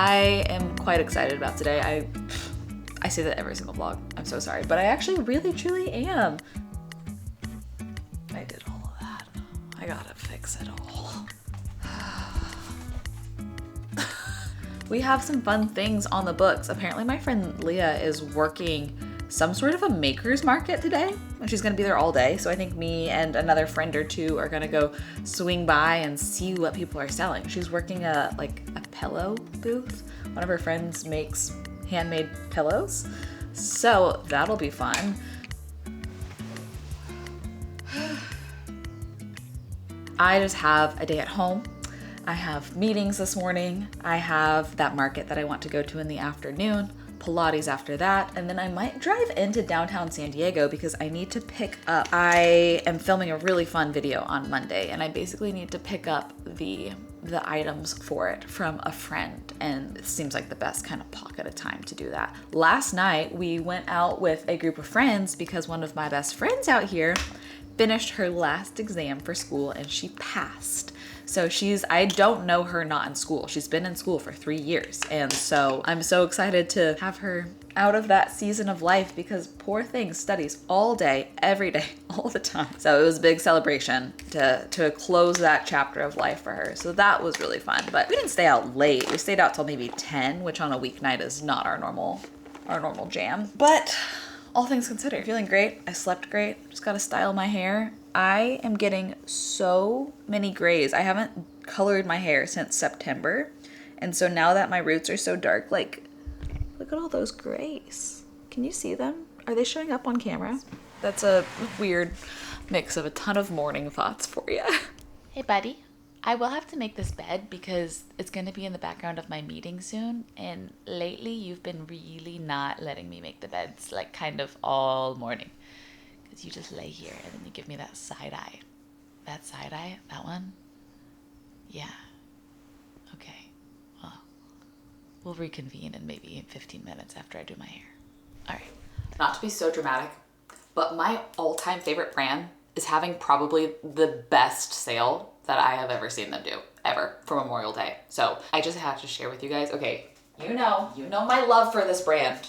I am quite excited about today. I say that every single vlog. I'm so sorry, but I actually really truly am. I did all of that. I gotta fix it all. We have some fun things on the books. Apparently my friend Leah is working some sort of a maker's market today, and she's gonna be there all day. So I think me and another friend or two are gonna go swing by and see what people are selling. She's working a pillow booth. One of her friends makes handmade pillows, so that'll be fun. I just have a day at home. I have meetings this morning. I have that market that I want to go to in the afternoon, Pilates after that, and then I might drive into downtown San Diego because I need to pick up, I am filming a really fun video on Monday, and I basically need to pick up the items for it from a friend, and it seems like the best kind of pocket of time to do that. Last night we went out with a group of friends because one of my best friends out here finished her last exam for school and she passed. So I don't know her not in school. She's been in school for 3 years. And so I'm so excited to have her out of that season of life because poor thing studies all day, every day, all the time. So it was a big celebration to close that chapter of life for her. So that was really fun. But we didn't stay out late. We stayed out till maybe 10, which on a weeknight is not our normal jam. But all things considered, feeling great. I slept great. Just gotta style my hair. I am getting so many grays. I haven't colored my hair since September. And so now that my roots are so dark, like, look at all those grays. Can you see them? Are they showing up on camera? That's a weird mix of a ton of morning thoughts for you. Hey buddy, I will have to make this bed because it's going to be in the background of my meeting soon. And lately you've been really not letting me make the beds, like kind of all morning. Because you just lay here and then you give me that side eye. That side eye? That one? Yeah. Okay. Well, we'll reconvene in maybe 15 minutes after I do my hair. All right. Not to be so dramatic, but my all-time favorite brand is having probably the best sale that I have ever seen them do, ever, for Memorial Day. So I just have to share with you guys. Okay, you know my love for this brand.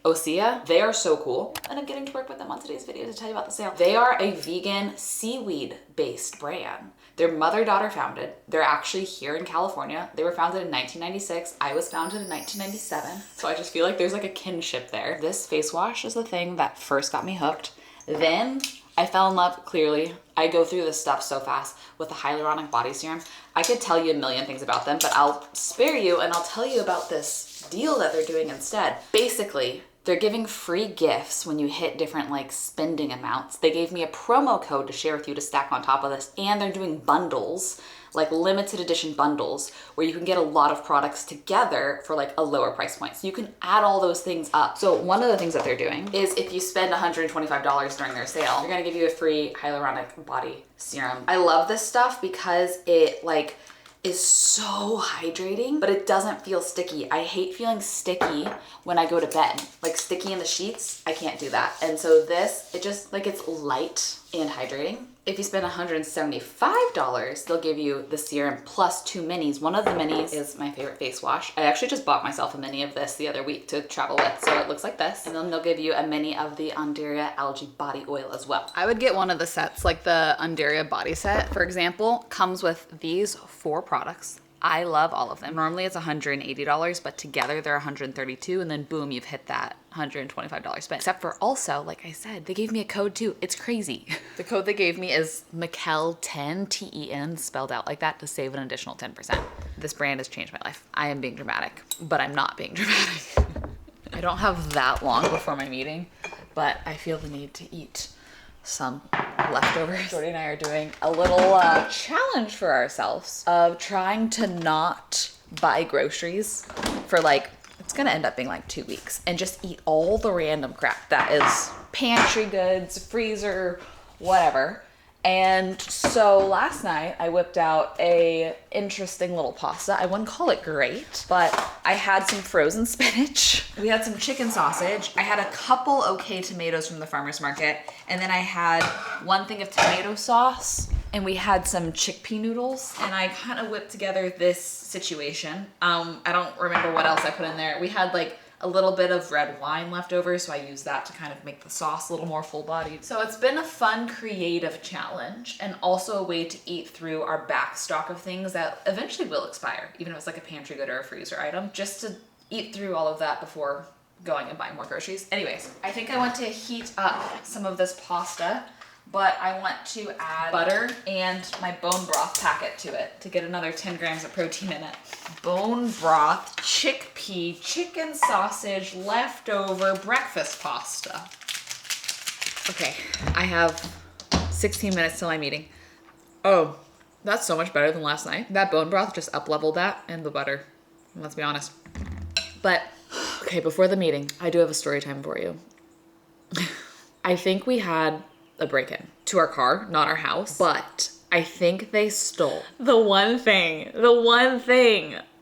OSEA, they are so cool. And I'm getting to work with them on today's video to tell you about the sale. They are a vegan seaweed-based brand. They're mother-daughter founded. They're actually here in California. They were founded in 1996. I was founded in 1997. So I just feel like there's like a kinship there. This face wash is the thing that first got me hooked. Then I fell in love, clearly. I go through this stuff so fast with the Hyaluronic Body Serum. I could tell you a million things about them, but I'll spare you and I'll tell you about this deal that they're doing instead. Basically, they're giving free gifts when you hit different like spending amounts. They gave me a promo code to share with you to stack on top of this, and they're doing bundles, like limited edition bundles, where you can get a lot of products together for like a lower price point. So you can add all those things up. So one of the things that they're doing is if you spend $125 during their sale, they're gonna give you a free Hyaluronic Body Serum. I love this stuff because it like is so hydrating, but it doesn't feel sticky. I hate feeling sticky when I go to bed. Like sticky in the sheets, I can't do that. And so this, it just like it's light and hydrating. If you spend $175, they'll give you the serum plus 2 minis. One of the minis is my favorite face wash. I actually just bought myself a mini of this the other week to travel with. So it looks like this. And then they'll give you a mini of the Undaria Algae Body Oil as well. I would get one of the sets, like the Undaria Body Set, for example, comes with these 4 products. I love all of them. Normally it's $180, but together they're $132, and then boom, you've hit that $125 spend. Except for also, like I said, they gave me a code too. It's crazy. The code they gave me is Michel 10, T-E-N, spelled out like that, to save an additional 10%. This brand has changed my life. I am being dramatic, but I'm not being dramatic. I don't have that long before my meeting, but I feel the need to eat some leftovers. Jordy and I are doing a little challenge for ourselves of trying to not buy groceries for like, it's gonna end up being like 2 weeks, and just eat all the random crap that is pantry goods, freezer, whatever. And so last night I whipped out a interesting little pasta. I wouldn't call it great, but I had some frozen spinach. We had some chicken sausage. I had a couple okay tomatoes from the farmer's market. And then I had 1 thing of tomato sauce, and we had some chickpea noodles, and I kind of whipped together this situation. I don't remember what else I put in there. We had like a little bit of red wine left over, so I used that to kind of make the sauce a little more full-bodied. So it's been a fun, creative challenge, and also a way to eat through our back stock of things that eventually will expire, even if it's like a pantry good or a freezer item, just to eat through all of that before going and buying more groceries. Anyways, I think I want to heat up some of this pasta, but I want to add butter and my bone broth packet to it to get another 10 grams of protein in it. Bone broth, chickpea, chicken sausage, leftover breakfast pasta. Okay, I have 16 minutes till my meeting. Oh, that's so much better than last night. That bone broth just up-leveled that and the butter, let's be honest. But, okay, before the meeting, I do have a story time for you. I think we had a break-in to our car, not our house, but I think they stole the one thing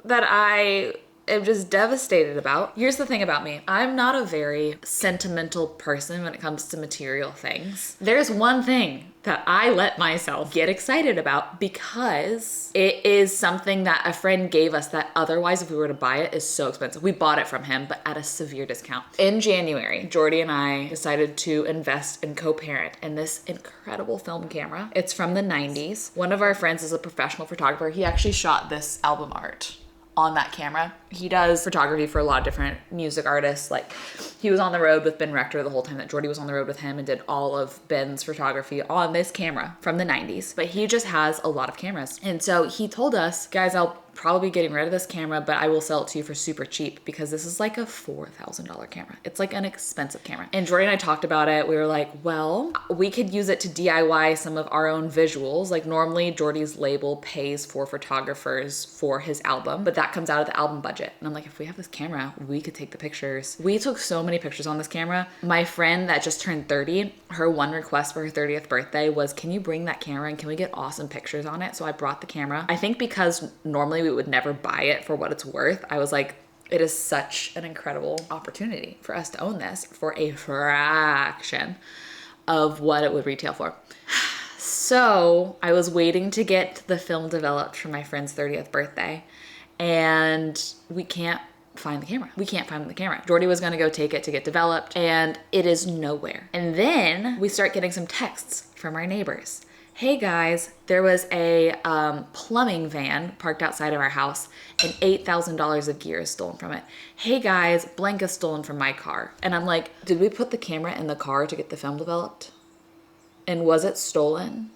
that I am just devastated about. Here's the thing about me. I'm not a very sentimental person when it comes to material things. There's one thing that I let myself get excited about because it is something that a friend gave us that otherwise, if we were to buy it, is so expensive. We bought it from him, but at a severe discount. In January, Jordy and I decided to invest and co-parent in this incredible film camera. It's from the 90s. One of our friends is a professional photographer. He actually shot this album art on that camera. He does photography for a lot of different music artists. Like, he was on the road with Ben Rector the whole time that Jordy was on the road with him and did all of Ben's photography on this camera from the 90s. But he just has a lot of cameras. And so he told us, guys, I'll probably be getting rid of this camera, but I will sell it to you for super cheap because this is like a $4,000 camera. It's like an expensive camera. And Jordy and I talked about it. We were like, well, we could use it to DIY some of our own visuals. Like, normally Jordy's label pays for photographers for his album, but that comes out of the album budget. And I'm like, if we have this camera, we could take the pictures. We took so many pictures on this camera. My friend that just turned 30, her one request for her 30th birthday was, can you bring that camera and can we get awesome pictures on it? So I brought the camera. I think because normally we would never buy it for what it's worth, I was like, it is such an incredible opportunity for us to own this for a fraction of what it would retail for. So I was waiting to get the film developed for my friend's 30th birthday, and we can't find the camera. We can't find the camera. Jordy was gonna go take it to get developed, and it is nowhere. And then we start getting some texts from our neighbors. Hey guys, there was a plumbing van parked outside of our house and $8,000 of gear is stolen from it. Hey guys, blank is stolen from my car. And I'm like, did we put the camera in the car to get the film developed? And was it stolen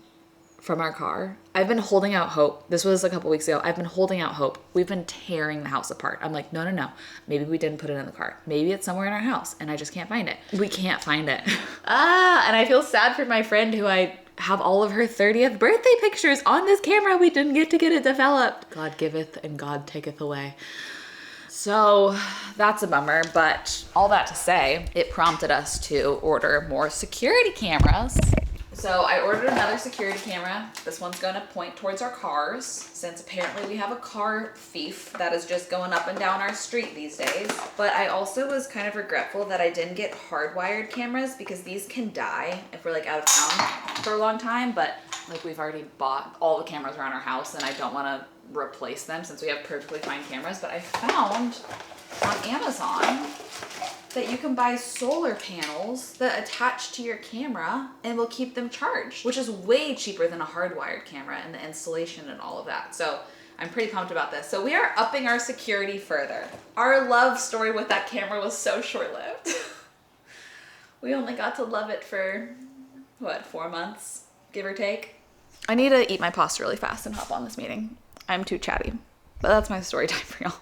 from our car? I've been holding out hope. This was a couple weeks ago. I've been holding out hope. We've been tearing the house apart. I'm like, no. Maybe we didn't put it in the car. Maybe it's somewhere in our house and I just can't find it. We can't find it. And I feel sad for my friend who I have all of her 30th birthday pictures on this camera. We didn't get to get it developed. God giveth and God taketh away. So that's a bummer, but all that to say, it prompted us to order more security cameras. So I ordered another security camera. This one's going to point towards our cars, since apparently we have a car thief that is just going up and down our street these days. But I also was kind of regretful that I didn't get hardwired cameras, because these can die if we're like out of town for a long time. But like, we've already bought all the cameras around our house and I don't want to replace them since we have perfectly fine cameras. But I found on Amazon that you can buy solar panels that attach to your camera and will keep them charged, which is way cheaper than a hardwired camera and the installation and all of that. So I'm pretty pumped about this. So we are upping our security further. Our love story with that camera was so short-lived. We only got to love it for, what, 4 months, give or take? I need to eat my pasta really fast and hop on this meeting. I'm too chatty, but that's my story time for y'all.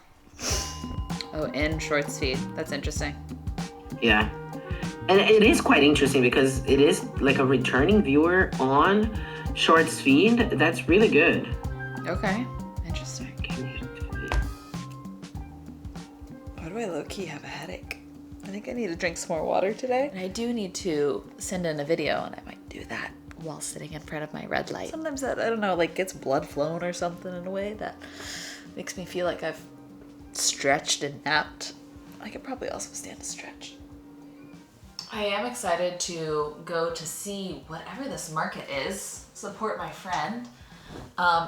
Oh, in shorts feed. That's interesting. Yeah. And it is quite interesting because it is like a returning viewer on shorts feed. That's really good. Okay. Interesting. Why do I low-key have a headache? I think I need to drink some more water today. And I do need to send in a video, and I might do that while sitting in front of my red light. Sometimes that, I don't know, like gets blood flowing or something in a way that makes me feel like I've stretched and napped. I could probably also stand to stretch. I am excited to go to see whatever this market is, support my friend.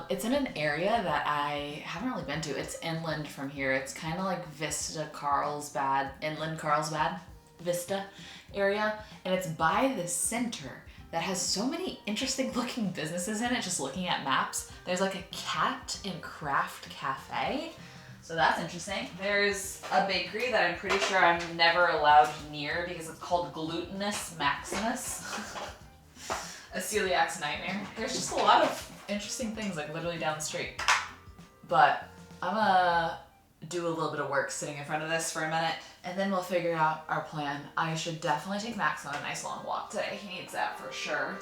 It's in an area that I haven't really been to. It's inland from here. It's kind of like Vista Carlsbad, inland Carlsbad, Vista area. And it's by the center that has so many interesting looking businesses in it, just looking at maps. There's like a cat and craft cafe. So that's interesting. There's a bakery that I'm pretty sure I'm never allowed near because it's called Glutinous Maximus. A celiac's nightmare. There's just a lot of interesting things like literally down the street. But I'm gonna do a little bit of work sitting in front of this for a minute and then we'll figure out our plan. I should definitely take Max on a nice long walk today. He needs that for sure.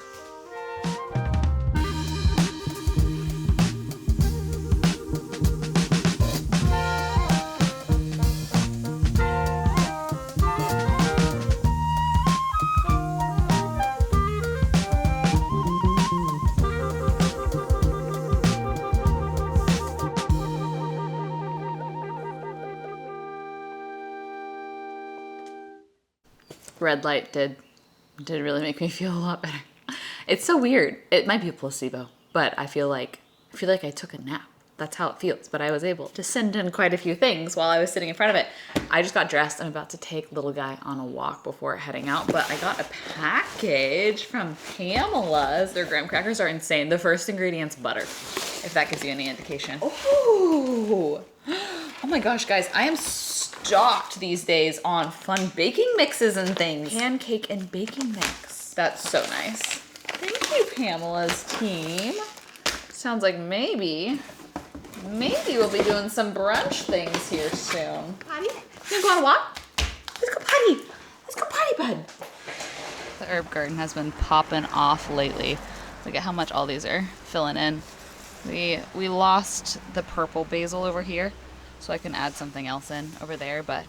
Red light did really make me feel a lot better. It's so weird. It might be a placebo, but I feel like I took a nap. That's how it feels. But I was able to send in quite a few things while I was sitting in front of it. I just got dressed. I'm about to take little guy on a walk before heading out, but I got a package from Pamela's. Their graham crackers are insane. The first ingredient's butter, if that gives you any indication. Oh my gosh, guys, I am stocked these days on fun baking mixes and things. Pancake and baking mix. That's so nice. Thank you, Pamela's team. Sounds like maybe we'll be doing some brunch things here soon. Potty? You wanna go on a walk? Let's go potty. Let's go potty, bud. The herb garden has been popping off lately. Look at how much all these are filling in. We lost the purple basil over here, so I can add something else in over there, but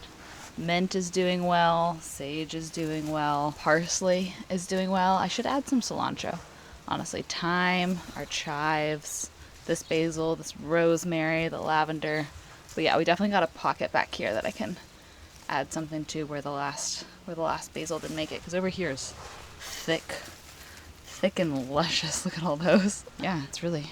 mint is doing well, sage is doing well, parsley is doing well. I should add some cilantro. Honestly, thyme, our chives, this basil, this rosemary, the lavender. But yeah, we definitely got a pocket back here that I can add something to where the last basil didn't make it, because over here is thick and luscious. Look at all those. Yeah, it's really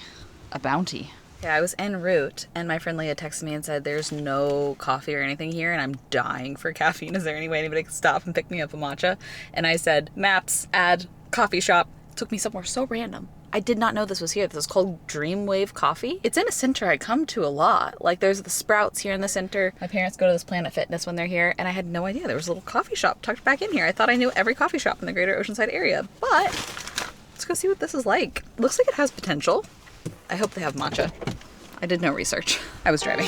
a bounty. Yeah, I was en route and my friend Leah texted me and said there's no coffee or anything here and I'm dying for caffeine. Is there any way anybody could stop and pick me up a matcha? And I said, maps, add, coffee shop. Took me somewhere so random. I did not know this was here. This is called Dreamwave Coffee. It's in a center I come to a lot. Like there's the Sprouts here in the center. My parents go to this Planet Fitness when they're here and I had no idea there was a little coffee shop tucked back in here. I thought I knew every coffee shop in the greater Oceanside area, but let's go see what this is like. Looks like it has potential. I hope they have matcha. I did no research. I was driving.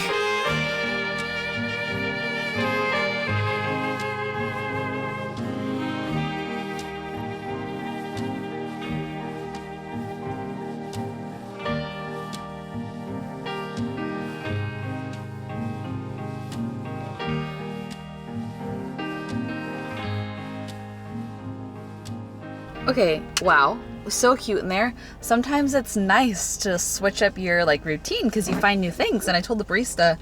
Okay, wow. So cute in there. Sometimes it's nice to switch up your like routine because you find new things. And I told the barista,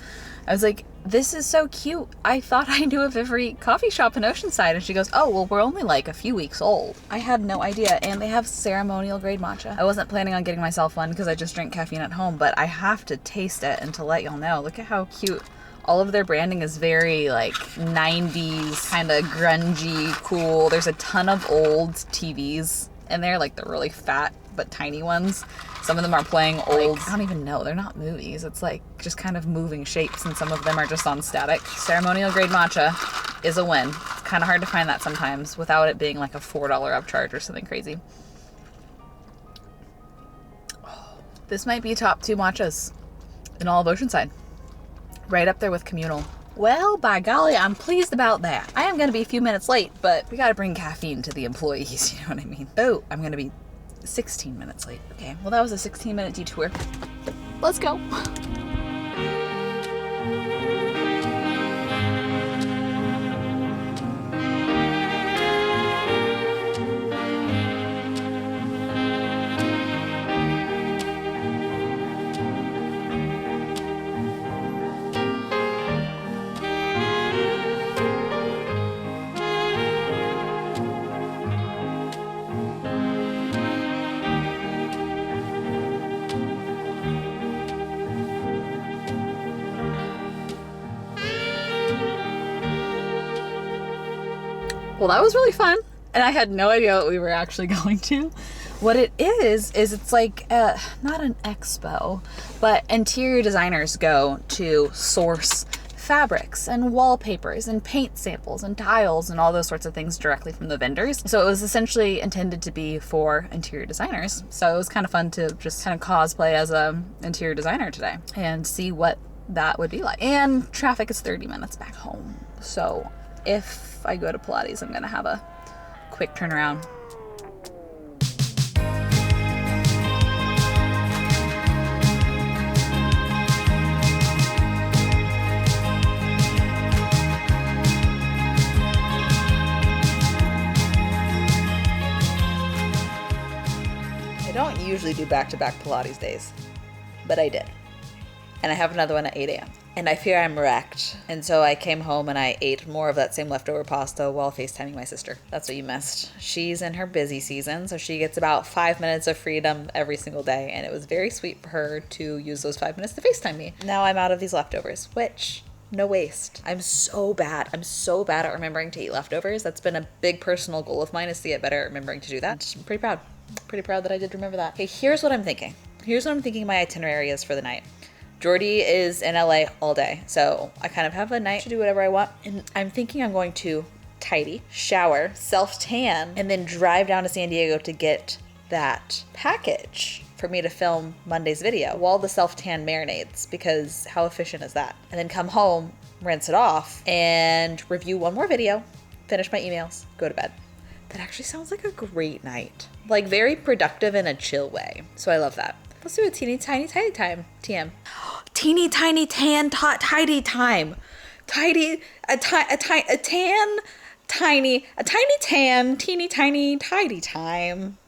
I was like, this is so cute. I thought I knew of every coffee shop in Oceanside. And she goes, oh, well, we're only like a few weeks old. I had no idea. And they have ceremonial grade matcha. I wasn't planning on getting myself one because I just drink caffeine at home, but I have to taste it and to let y'all know. Look at how cute. All of their branding is very like 90s, kind of grungy, cool. There's a ton of old TVs in there, like the really fat but tiny ones. Some of them are playing old, I don't even know, they're not movies. It's like just kind of moving shapes and some of them are just on static. Ceremonial grade matcha is a win. It's kind of hard to find that sometimes without it being like a $4 upcharge or something crazy. Oh, this might be top 2 matchas in all of Oceanside. Right up there with communal. Well, by golly, I'm pleased about that. I am going to be a few minutes late, but we got to bring caffeine to the employees, you know what I mean? Oh, I'm going to be 16 minutes late. Okay, well, that was a 16-minute detour. Let's go. Well, that was really fun. And I had no idea what we were actually going to. What it is it's like, not an expo, but interior designers go to source fabrics and wallpapers and paint samples and tiles and all those sorts of things directly from the vendors. So it was essentially intended to be for interior designers. So it was kind of fun to just kind of cosplay as a interior designer today and see what that would be like. And traffic is 30 minutes back home. So if I go to Pilates, I'm going to have a quick turnaround. I don't usually do back-to-back Pilates days, but I did. And I have another one at 8 a.m. And I fear I'm wrecked. And so I came home and I ate more of that same leftover pasta while FaceTiming my sister. That's what you missed. She's in her busy season, so she gets about 5 minutes of freedom every single day. And it was very sweet for her to use those 5 minutes to FaceTime me. Now I'm out of these leftovers, which... no waste. I'm so bad at remembering to eat leftovers. That's been a big personal goal of mine, is to get better at remembering to do that. I'm pretty proud that I did remember that. Okay, here's what I'm thinking. My itinerary is for the night. Jordy is in LA all day, so I kind of have a night to do whatever I want. And I'm thinking I'm going to tidy, shower, self-tan, and then drive down to San Diego to get that package for me to film Monday's video while the self-tan marinades, because how efficient is that? And then come home, rinse it off, and review one more video, finish my emails, go to bed. That actually sounds like a great night. Like, very productive in a chill way. So I love that. Let's do a teeny tiny tidy time. TM. Teeny tiny tan tidy time. Teeny tiny tidy time.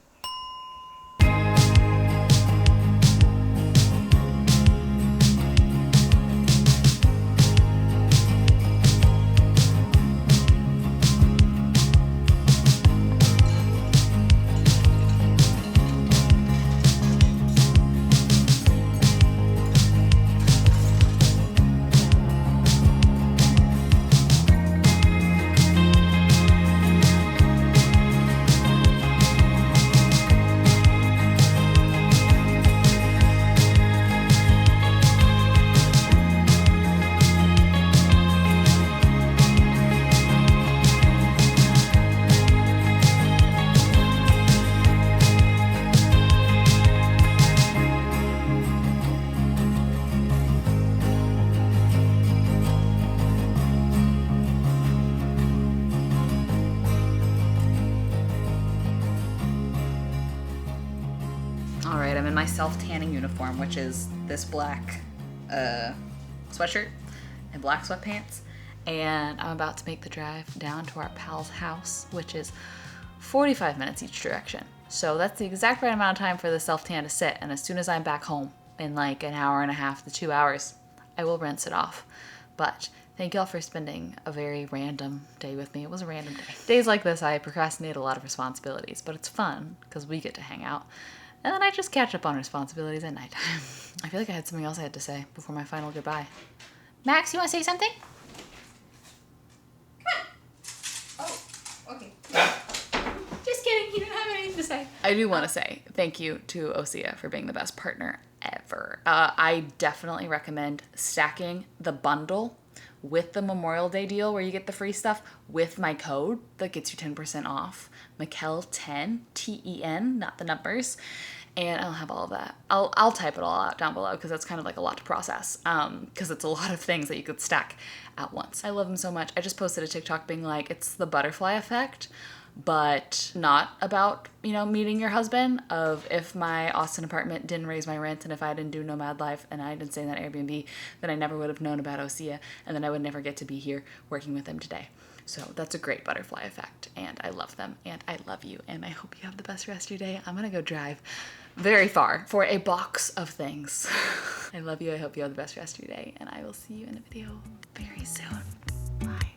All right, I'm in my self-tanning uniform, which is this black sweatshirt and black sweatpants. And I'm about to make the drive down to our pal's house, which is 45 minutes each direction. So that's the exact right amount of time for the self-tan to sit. And as soon as I'm back home in like an hour and a half to 2 hours, I will rinse it off. But thank y'all for spending a very random day with me. It was a random day. Days like this, I procrastinate a lot of responsibilities, but it's fun because we get to hang out. And then I just catch up on responsibilities at nighttime. I feel like I had something else I had to say before my final goodbye. Max, you want to say something? Come on. Oh, okay. Just kidding. He didn't have anything to say. I do want to say thank you to OSEA for being the best partner ever. I definitely recommend stacking the bundle with the Memorial Day deal where you get the free stuff with my code that gets you 10% off. Michel10, T-E-N, not the numbers. And I'll have all of that. I'll type it all out down below because that's kind of like a lot to process because it's a lot of things that you could stack at once. I love them so much. I just posted a TikTok being like, it's the butterfly effect, but not about, you know, meeting your husband, of if my Austin apartment didn't raise my rent and if I didn't do Nomad Life and I didn't stay in that Airbnb, then I never would have known about OSEA and then I would never get to be here working with them today. So that's a great butterfly effect and I love them and I love you and I hope you have the best rest of your day. I'm gonna go drive very far for a box of things. I love you. I hope you have the best rest of your day and I will see you in a video very soon. Bye.